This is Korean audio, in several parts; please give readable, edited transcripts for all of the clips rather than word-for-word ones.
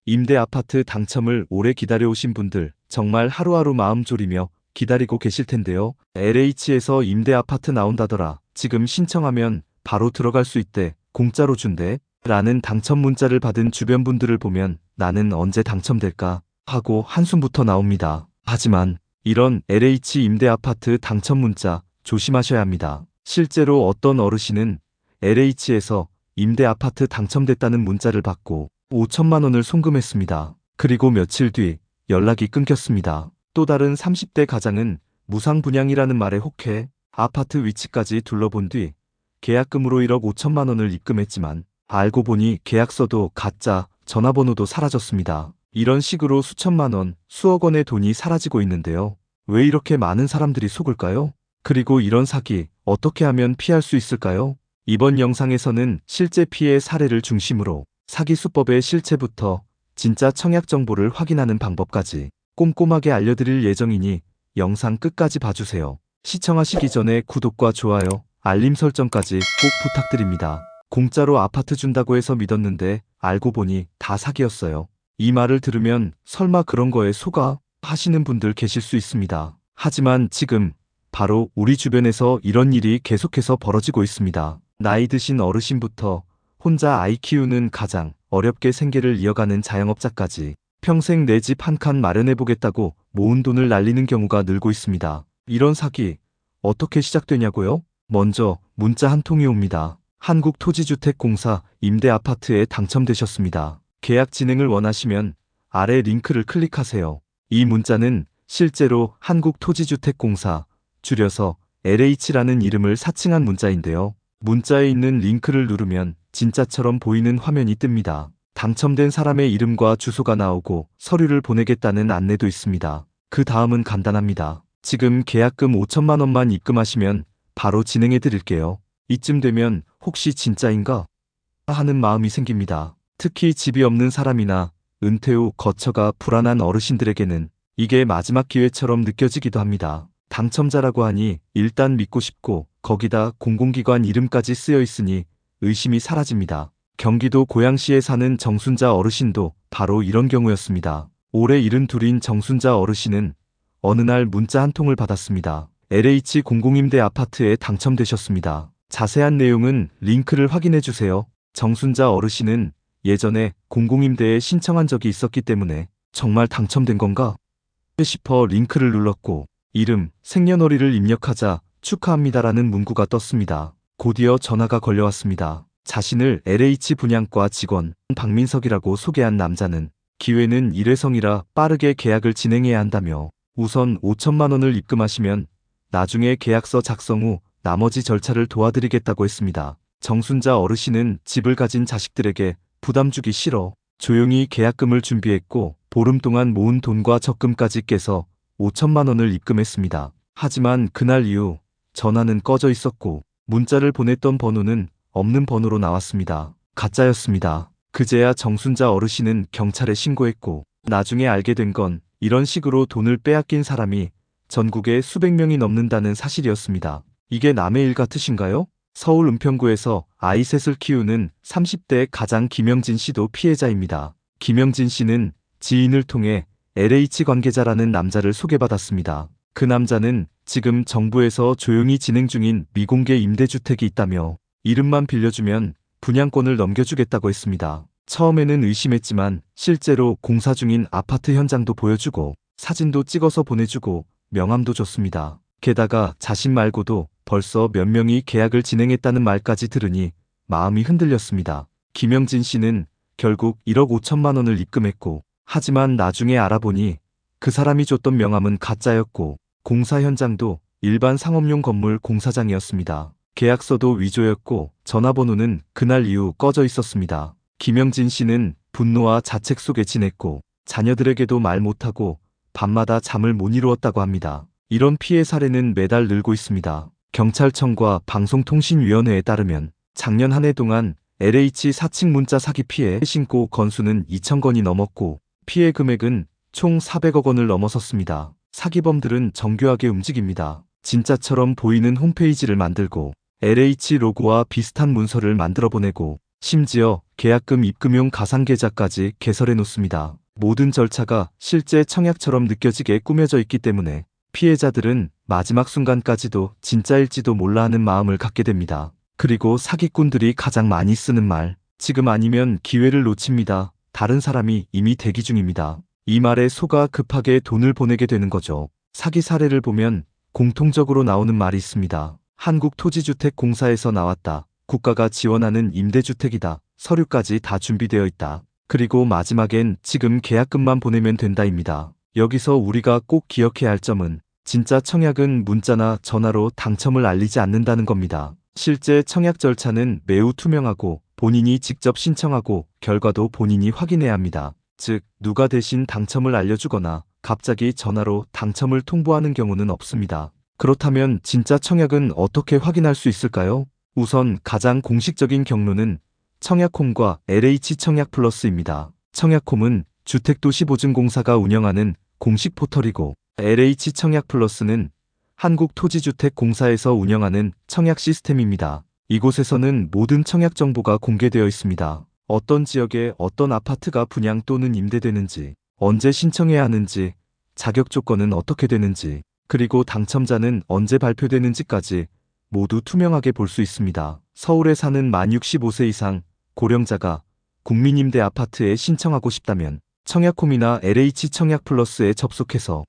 임대 아파트 당첨을 오래 기다려오신 분들 정말 하루하루 마음 졸이며 기다리고 계실 텐데요. LH에서 임대 아파트 나온다더라. 지금 신청하면 바로 들어갈 수 있대. 공짜로 준대. 라는 당첨 문자를 받은 주변 분들을 보면 나는 언제 당첨될까 하고 한숨부터 나옵니다. 하지만 이런 LH 임대 아파트 당첨 문자 조심하셔야 합니다. 실제로 어떤 어르신은 LH에서 임대 아파트 당첨됐다는 문자를 받고 5천만 원을 송금했습니다. 그리고 며칠 뒤 연락이 끊겼습니다. 또 다른 30대 가장은 무상 분양이라는 말에 혹해 아파트 위치까지 둘러본 뒤 계약금으로 1억 5천만 원을 입금했지만 알고 보니 계약서도 가짜, 전화번호도 사라졌습니다. 이런 식으로 수천만 원, 수억 원의 돈이 사라지고 있는데요. 왜 이렇게 많은 사람들이 속을까요? 그리고 이런 사기 어떻게 하면 피할 수 있을까요? 이번 영상에서는 실제 피해 사례를 중심으로 사기 수법의 실체부터 진짜 청약 정보를 확인하는 방법까지 꼼꼼하게 알려드릴 예정이니 영상 끝까지 봐주세요. 시청하시기 전에 구독과 좋아요, 알림 설정까지 꼭 부탁드립니다. 공짜로 아파트 준다고 해서 믿었는데 알고 보니 다 사기였어요. 이 말을 들으면 설마 그런 거에 속아? 하시는 분들 계실 수 있습니다. 하지만 지금 바로 우리 주변에서 이런 일이 계속해서 벌어지고 있습니다. 나이 드신 어르신부터 혼자 아이 키우는 가장, 어렵게 생계를 이어가는 자영업자까지 평생 내 집 한 칸 마련해보겠다고 모은 돈을 날리는 경우가 늘고 있습니다. 이런 사기 어떻게 시작되냐고요? 먼저 문자 한 통이 옵니다. 한국토지주택공사 임대아파트에 당첨되셨습니다. 계약 진행을 원하시면 아래 링크를 클릭하세요. 이 문자는 실제로 한국토지주택공사, 줄여서 LH라는 이름을 사칭한 문자인데요. 문자에 있는 링크를 누르면 진짜처럼 보이는 화면이 뜹니다. 당첨된 사람의 이름과 주소가 나오고 서류를 보내겠다는 안내도 있습니다. 그 다음은 간단합니다. 지금 계약금 5천만 원만 입금하시면 바로 진행해 드릴게요. 이쯤 되면 혹시 진짜인가 하는 마음이 생깁니다. 특히 집이 없는 사람이나 은퇴 후 거처가 불안한 어르신들에게는 이게 마지막 기회처럼 느껴지기도 합니다. 당첨자라고 하니 일단 믿고 싶고 거기다 공공기관 이름까지 쓰여 있으니 의심이 사라집니다. 경기도 고양시에 사는 정순자 어르신도 바로 이런 경우였습니다. 올해 72인 정순자 어르신은 어느 날 문자 한 통을 받았습니다. LH 공공임대 아파트에 당첨되셨습니다. 자세한 내용은 링크를 확인해주세요. 정순자 어르신은 예전에 공공임대에 신청한 적이 있었기 때문에 정말 당첨된 건가 싶어 링크를 눌렀고 이름, 생년월일을 입력하자 축하합니다라는 문구가 떴습니다. 곧이어 전화가 걸려왔습니다. 자신을 LH 분양과 직원 박민석이라고 소개한 남자는 기회는 일회성이라 빠르게 계약을 진행해야 한다며 우선 5천만 원을 입금하시면 나중에 계약서 작성 후 나머지 절차를 도와드리겠다고 했습니다. 정순자 어르신은 집을 가진 자식들에게 부담 주기 싫어 조용히 계약금을 준비했고 보름 동안 모은 돈과 적금까지 깨서 5천만 원을 입금했습니다. 하지만 그날 이후 전화는 꺼져 있었고 문자를 보냈던 번호는 없는 번호로 나왔습니다. 가짜였습니다. 그제야 정순자 어르신은 경찰에 신고했고 나중에 알게 된 건 이런 식으로 돈을 빼앗긴 사람이 전국에 수백 명이 넘는다는 사실이었습니다. 이게 남의 일 같으신가요? 서울 은평구에서 아이 셋을 키우는 30대 가장 김영진 씨도 피해자입니다. 김영진 씨는 지인을 통해 LH 관계자라는 남자를 소개받았습니다. 그 남자는 지금 정부에서 조용히 진행 중인 미공개 임대주택이 있다며 이름만 빌려주면 분양권을 넘겨주겠다고 했습니다. 처음에는 의심했지만 실제로 공사 중인 아파트 현장도 보여주고 사진도 찍어서 보내주고 명함도 줬습니다. 게다가 자신 말고도 벌써 몇 명이 계약을 진행했다는 말까지 들으니 마음이 흔들렸습니다. 김영진 씨는 결국 1억 5천만 원을 입금했고 하지만 나중에 알아보니 그 사람이 줬던 명함은 가짜였고 공사 현장도 일반 상업용 건물 공사장이었습니다. 계약서도 위조였고 전화번호는 그날 이후 꺼져 있었습니다. 김영진 씨는 분노와 자책 속에 지냈고 자녀들에게도 말 못하고 밤마다 잠을 못 이루었다고 합니다. 이런 피해 사례는 매달 늘고 있습니다. 경찰청과 방송통신위원회에 따르면 작년 한 해 동안 LH 사칭 문자 사기 피해 신고 건수는 2,000건이 넘었고 피해 금액은 총 400억 원을 넘어섰습니다. 사기범들은 정교하게 움직입니다. 진짜처럼 보이는 홈페이지를 만들고 LH 로고와 비슷한 문서를 만들어 보내고 심지어 계약금 입금용 가상계좌까지 개설해 놓습니다. 모든 절차가 실제 청약처럼 느껴지게 꾸며져 있기 때문에 피해자들은 마지막 순간까지도 진짜일지도 몰라 하는 마음을 갖게 됩니다. 그리고 사기꾼들이 가장 많이 쓰는 말, 지금 아니면 기회를 놓칩니다. 다른 사람이 이미 대기 중입니다. 이 말에 속아 급하게 돈을 보내게 되는 거죠. 사기 사례를 보면 공통적으로 나오는 말이 있습니다. 한국토지주택공사에서 나왔다. 국가가 지원하는 임대주택이다. 서류까지 다 준비되어 있다. 그리고 마지막엔 지금 계약금만 보내면 된다입니다. 여기서 우리가 꼭 기억해야 할 점은 진짜 청약은 문자나 전화로 당첨을 알리지 않는다는 겁니다. 실제 청약 절차는 매우 투명하고 본인이 직접 신청하고 결과도 본인이 확인해야 합니다. 즉, 누가 대신 당첨을 알려주거나 갑자기 전화로 당첨을 통보하는 경우는 없습니다. 그렇다면 진짜 청약은 어떻게 확인할 수 있을까요? 우선 가장 공식적인 경로는 청약홈과 LH 청약플러스입니다. 청약홈은 주택도시보증공사가 운영하는 공식 포털이고 LH 청약플러스는 한국토지주택공사에서 운영하는 청약 시스템입니다. 이곳에서는 모든 청약 정보가 공개되어 있습니다. 어떤 지역에 어떤 아파트가 분양 또는 임대되는지, 언제 신청해야 하는지, 자격 조건은 어떻게 되는지, 그리고 당첨자는 언제 발표되는지까지 모두 투명하게 볼 수 있습니다. 서울에 사는 만 65세 이상 고령자가 국민임대 아파트에 신청하고 싶다면 청약홈이나 LH 청약플러스에 접속해서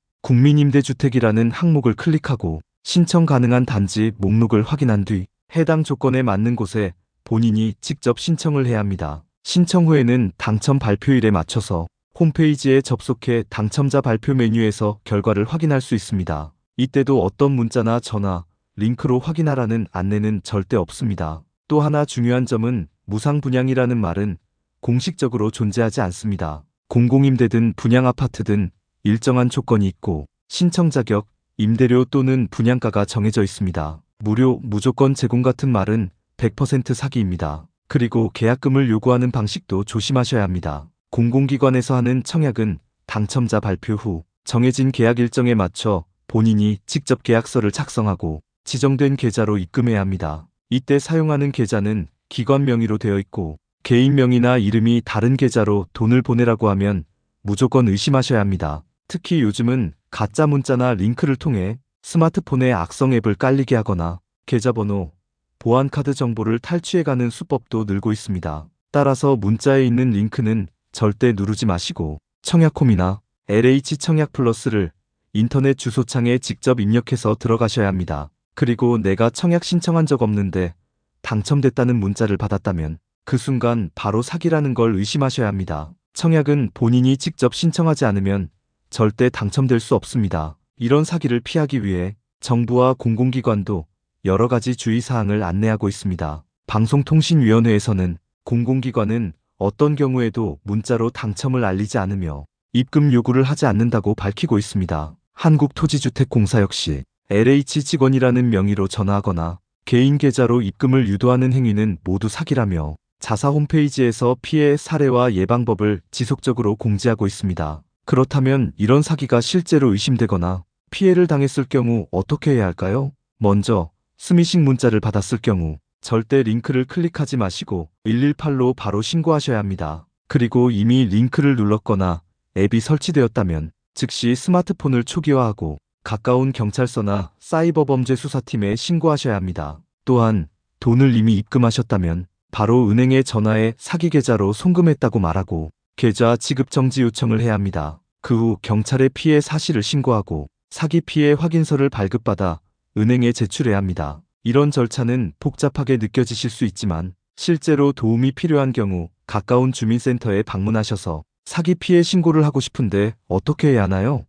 국민임대주택이라는 항목을 클릭하고 신청 가능한 단지 목록을 확인한 뒤 해당 조건에 맞는 곳에 본인이 직접 신청을 해야 합니다. 신청 후에는 당첨 발표일에 맞춰서 홈페이지에 접속해 당첨자 발표 메뉴에서 결과를 확인할 수 있습니다. 이때도 어떤 문자나 전화, 링크로 확인하라는 안내는 절대 없습니다. 또 하나 중요한 점은 무상분양이라는 말은 공식적으로 존재하지 않습니다. 공공임대든 분양아파트든 일정한 조건이 있고 신청 자격, 임대료 또는 분양가가 정해져 있습니다. 무료, 무조건 제공 같은 말은 100% 사기입니다. 그리고 계약금을 요구하는 방식도 조심하셔야 합니다. 공공기관에서 하는 청약은 당첨자 발표 후 정해진 계약 일정에 맞춰 본인이 직접 계약서를 작성하고 지정된 계좌로 입금해야 합니다. 이때 사용하는 계좌는 기관 명의로 되어 있고 개인 명의나 이름이 다른 계좌로 돈을 보내라고 하면 무조건 의심하셔야 합니다. 특히 요즘은 가짜 문자나 링크를 통해 스마트폰에 악성 앱을 깔리게 하거나 계좌번호, 보안카드 정보를 탈취해가는 수법도 늘고 있습니다. 따라서 문자에 있는 링크는 절대 누르지 마시고 청약홈이나 LH 청약플러스를 인터넷 주소창에 직접 입력해서 들어가셔야 합니다. 그리고 내가 청약 신청한 적 없는데 당첨됐다는 문자를 받았다면 그 순간 바로 사기라는 걸 의심하셔야 합니다. 청약은 본인이 직접 신청하지 않으면 절대 당첨될 수 없습니다. 이런 사기를 피하기 위해 정부와 공공기관도 여러 가지 주의사항을 안내하고 있습니다. 방송통신위원회에서는 공공기관은 어떤 경우에도 문자로 당첨을 알리지 않으며 입금 요구를 하지 않는다고 밝히고 있습니다. 한국토지주택공사 역시 LH 직원이라는 명의로 전화하거나 개인 계좌로 입금을 유도하는 행위는 모두 사기라며 자사 홈페이지에서 피해 사례와 예방법을 지속적으로 공지하고 있습니다. 그렇다면 이런 사기가 실제로 의심되거나 피해를 당했을 경우 어떻게 해야 할까요? 먼저 스미싱 문자를 받았을 경우 절대 링크를 클릭하지 마시고 118로 바로 신고하셔야 합니다. 그리고 이미 링크를 눌렀거나 앱이 설치되었다면 즉시 스마트폰을 초기화하고 가까운 경찰서나 사이버범죄수사팀에 신고하셔야 합니다. 또한 돈을 이미 입금하셨다면 바로 은행에 전화해 사기 계좌로 송금했다고 말하고 계좌 지급 정지 요청을 해야 합니다. 그 후 경찰에 피해 사실을 신고하고 사기 피해 확인서를 발급받아 은행에 제출해야 합니다. 이런 절차는 복잡하게 느껴지실 수 있지만 실제로 도움이 필요한 경우 가까운 주민센터에 방문하셔서 사기 피해 신고를 하고 싶은데 어떻게 해야 하나요?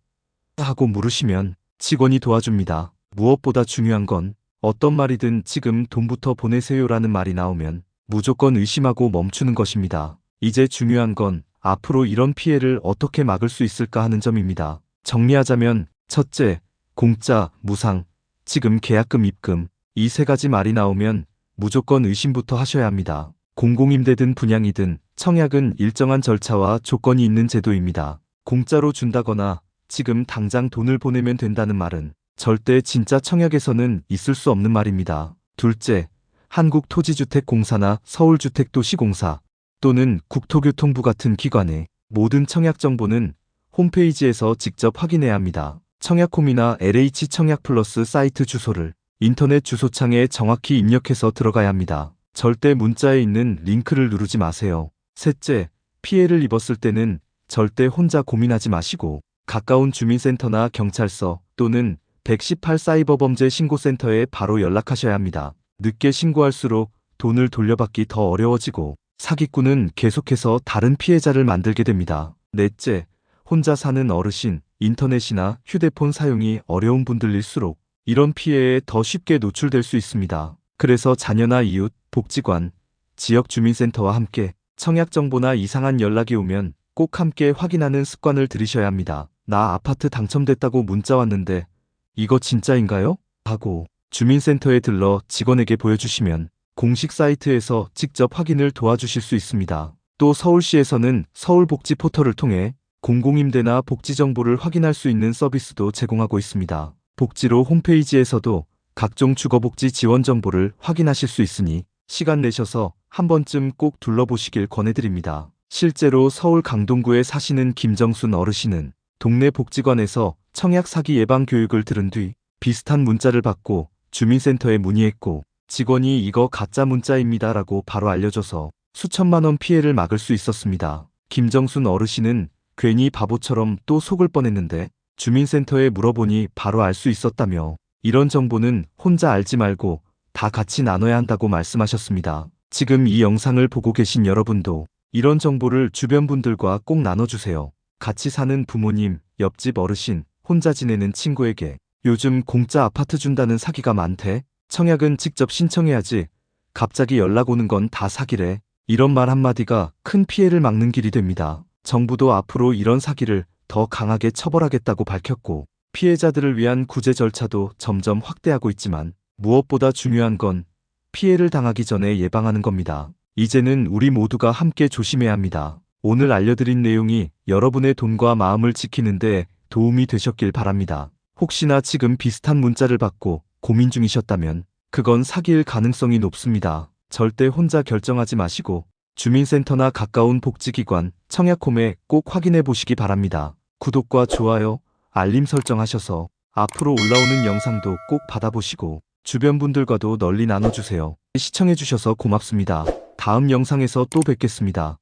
하고 물으시면 직원이 도와줍니다. 무엇보다 중요한 건 어떤 말이든 지금 돈부터 보내세요라는 말이 나오면 무조건 의심하고 멈추는 것입니다. 이제 중요한 건 앞으로 이런 피해를 어떻게 막을 수 있을까 하는 점입니다. 정리하자면 첫째, 공짜, 무상, 지금 계약금 입금 이 세 가지 말이 나오면 무조건 의심부터 하셔야 합니다. 공공임대든 분양이든 청약은 일정한 절차와 조건이 있는 제도입니다. 공짜로 준다거나 지금 당장 돈을 보내면 된다는 말은 절대 진짜 청약에서는 있을 수 없는 말입니다. 둘째, 한국토지주택공사나 서울주택도시공사, 또는 국토교통부 같은 기관에 모든 청약 정보는 홈페이지에서 직접 확인해야 합니다. 청약홈이나 LH 청약 플러스 사이트 주소를 인터넷 주소창에 정확히 입력해서 들어가야 합니다. 절대 문자에 있는 링크를 누르지 마세요. 셋째, 피해를 입었을 때는 절대 혼자 고민하지 마시고 가까운 주민센터나 경찰서 또는 118 사이버범죄 신고센터에 바로 연락하셔야 합니다. 늦게 신고할수록 돈을 돌려받기 더 어려워지고 사기꾼은 계속해서 다른 피해자를 만들게 됩니다. 넷째, 혼자 사는 어르신, 인터넷이나 휴대폰 사용이 어려운 분들일수록 이런 피해에 더 쉽게 노출될 수 있습니다. 그래서 자녀나 이웃, 복지관, 지역 주민센터와 함께 청약 정보나 이상한 연락이 오면 꼭 함께 확인하는 습관을 들이셔야 합니다. 나 아파트 당첨됐다고 문자 왔는데 이거 진짜인가요? 하고 주민센터에 들러 직원에게 보여주시면 공식 사이트에서 직접 확인을 도와주실 수 있습니다. 또 서울시에서는 서울복지 포털을 통해 공공임대나 복지 정보를 확인할 수 있는 서비스도 제공하고 있습니다. 복지로 홈페이지에서도 각종 주거복지 지원 정보를 확인하실 수 있으니 시간 내셔서 한 번쯤 꼭 둘러보시길 권해드립니다. 실제로 서울 강동구에 사시는 김정순 어르신은 동네 복지관에서 청약 사기 예방 교육을 들은 뒤 비슷한 문자를 받고 주민센터에 문의했고 직원이 이거 가짜 문자입니다 라고 바로 알려줘서 수천만 원 피해를 막을 수 있었습니다. 김정순 어르신은 괜히 바보처럼 또 속을 뻔했는데 주민센터에 물어보니 바로 알 수 있었다며 이런 정보는 혼자 알지 말고 다 같이 나눠야 한다고 말씀하셨습니다. 지금 이 영상을 보고 계신 여러분도 이런 정보를 주변 분들과 꼭 나눠주세요. 같이 사는 부모님, 옆집 어르신, 혼자 지내는 친구에게 요즘 공짜 아파트 준다는 사기가 많대. 청약은 직접 신청해야지. 갑자기 연락 오는 건 다 사기래. 이런 말 한마디가 큰 피해를 막는 길이 됩니다. 정부도 앞으로 이런 사기를 더 강하게 처벌하겠다고 밝혔고 피해자들을 위한 구제 절차도 점점 확대하고 있지만 무엇보다 중요한 건 피해를 당하기 전에 예방하는 겁니다. 이제는 우리 모두가 함께 조심해야 합니다. 오늘 알려드린 내용이 여러분의 돈과 마음을 지키는 데 도움이 되셨길 바랍니다. 혹시나 지금 비슷한 문자를 받고 고민 중이셨다면 그건 사기일 가능성이 높습니다. 절대 혼자 결정하지 마시고 주민센터나 가까운 복지기관, 청약홈에 꼭 확인해 보시기 바랍니다. 구독과 좋아요, 알림 설정하셔서 앞으로 올라오는 영상도 꼭 받아보시고 주변 분들과도 널리 나눠주세요. 시청해주셔서 고맙습니다. 다음 영상에서 또 뵙겠습니다.